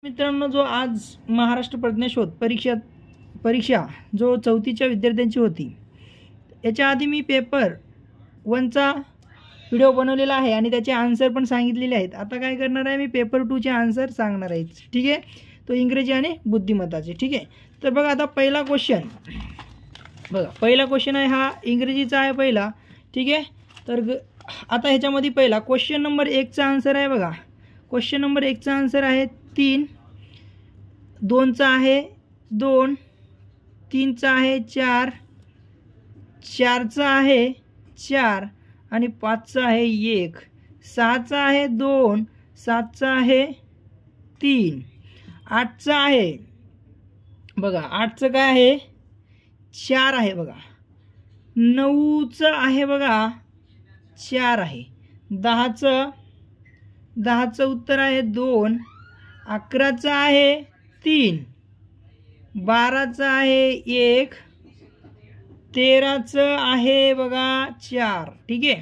मित्रांनो, जो आज महाराष्ट्र प्रज्ञाशोध परीक्षा जो 4थीच्या विद्यार्थ्यांची होती, याच्या आधी मी पेपर 1चा व्हिडिओ बनवलेला आहे आणि त्याचे आन्सर पण सांगितलेले आहेत. आता काय करणार आहे, मी पेपर 2चे आन्सर सांगणार आहे. ठीक आहे, तो इंग्रजी आणि बुद्धिमत्ताचे. ठीक आहे, तर बघा आता पहिला क्वेश्चन बघा. पहिला क्वेश्चन आहे हा इंग्रजीचा आहे पहिला. ठीक आहे, तर आता ह्याच्यामध्ये पहिला क्वेश्चन नंबर 1चा आन्सर आहे बघा. क्वेश्चन नंबर 1चा आन्सर आहे 3, 2चा आहे 2, 3चा आहे 4, 4चा आहे 4 आणि 5चा आहे 1, 6चा आहे 2, 7चा आहे 3, 8चा आहे बघा. 8चं काय आहे 4 आहे बघा. 9चं आहे बघा 4 आहे. 10चं उत्तर आहे 2, 11चं आहे 3, 12चं आहे 1, 13चं आहे बघा 4. ठीक आहे,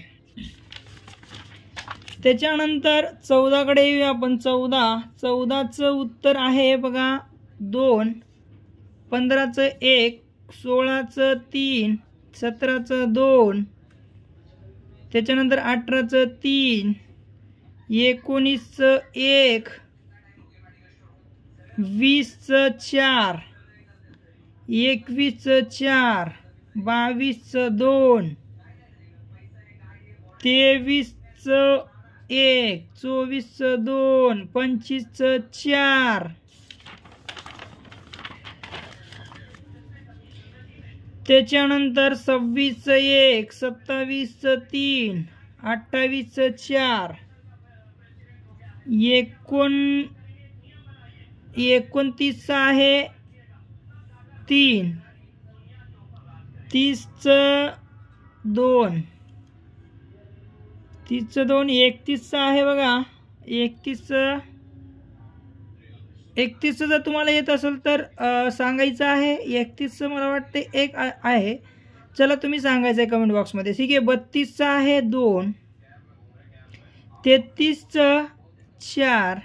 त्याच्यानंतर 14कडे येऊया आपण. 14चं उत्तर आहे बघा 2, 15चं 1, 16चं 3, 17चं 2, त्याच्यानंतर 18चं 3, 19चं 1, 20चं 4, 21चं 4, 22चं 2, 23चं 1, 24चं 2, 25चं 4, त्याच्यानंतर 26चं 1, 27चं 3, 28चं 4, 29चं आहे 3, 30चं 2, 31चं आहे बघा. 31चं जर तुम्हाला येत असेल तर सांगायचं आहे. 31चं मला वाटते 1 आहे. चला तुम्ही सांगायचं आहे कमेंट बॉक्समध्ये. ठीक आहे, 32चं आहे 2, 33चं 4,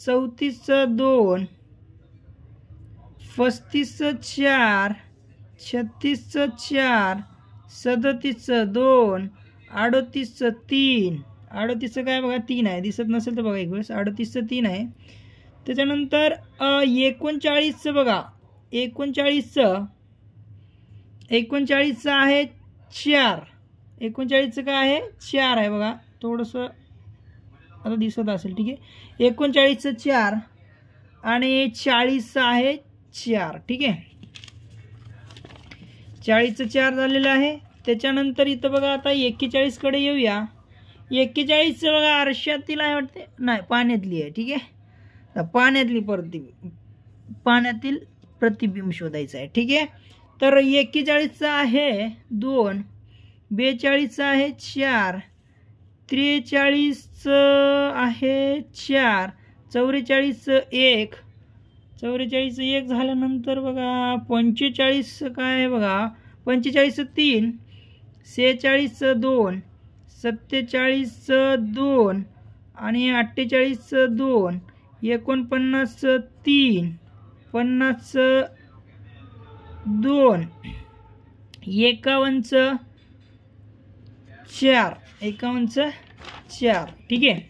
34चं 2, 35चं 4, 36चं 4, 37चं 2, 38चं 3. 38चं काय बघा 3 आहे. दिसत नसेल तर बघा एक वेळेस. 38चं 3 आहे. त्याच्यानंतर 39चं बघा. 39चं आहे 4. 39चं काय आहे 4 आहे बघा. थोडंसं आता दिसत असेल. ठीक आहे, 39चं 4 आणि 40चं आहे 4. ठीक आहे, 40चं 4 झालेलं आहे. त्याच्यानंतर इथं बघा आता 41कडे येऊया. 41चं बघा आरशातील आहे वाटते, नाही पाण्यातली आहे. ठीक आहे, पाण्यातील प्रतिबिंब शोधायचं आहे. ठीक आहे, तर 41चं आहे 2, 42चं आहे 4, 43चं आहे 4, 44चं 1, 44चं 1 झाल्यानंतर बघा 45चं काय आहे बघा. 45चं 3, 46चं 2, 47चं 2 आणि 48चं 2, 49चं 3, 50चं 2, 51चं 4, 51चं 4. ठीक आहे,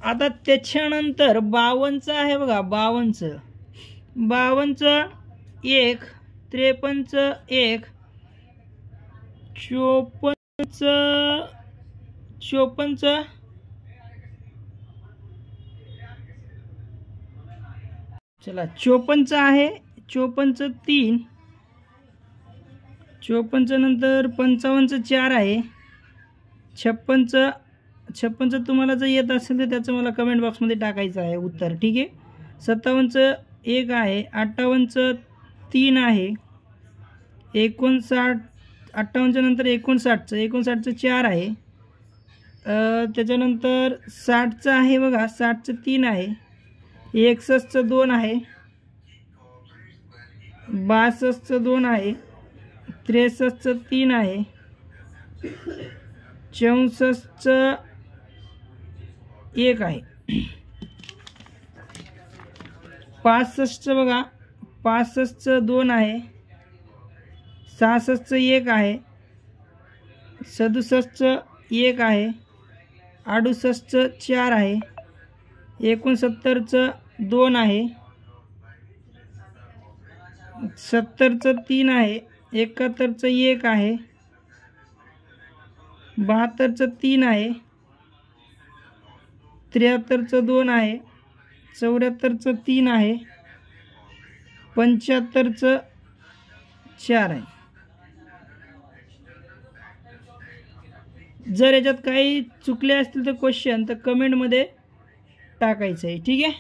आता त्याच्यानंतर 52चं आहे बघा. 52चं 1, 53चं 1, 54चं चला 54चं आहे. 54चं 3, 54चं नंतर 55चं 4 आहे. 56चं तुम्हाला जर येत असेल तर त्याचं मला कमेंट बॉक्समध्ये टाकायचं आहे उत्तर. ठीक आहे, 57चं 1 आहे. 58चं 3 आहे. 58च्या नंतर 59चं 4 आहे. त्याच्यानंतर 60चं आहे बघा. 60चं 3 आहे. 61चं 2 आहे. 62चं 2 आहे. 63चं 3 आहे. 64चं 1 आहे. 65चं बघा, 65चं 2 आहे, 66चं 1 आहे, 67चं 1 आहे, 68चं 4 आहे, 69चं 2 आहे, 70चं 3 आहे, 71चं 1 आहे, 72चं 3 आहे, 73चं 2 आहे, 74चं 3 आहे, 75चं 4 आहे. जर याच्यात काही चुकले असतील तर क्वेश्चन तर कमेंटमध्ये टाकायचं आहे. ठीक आहे.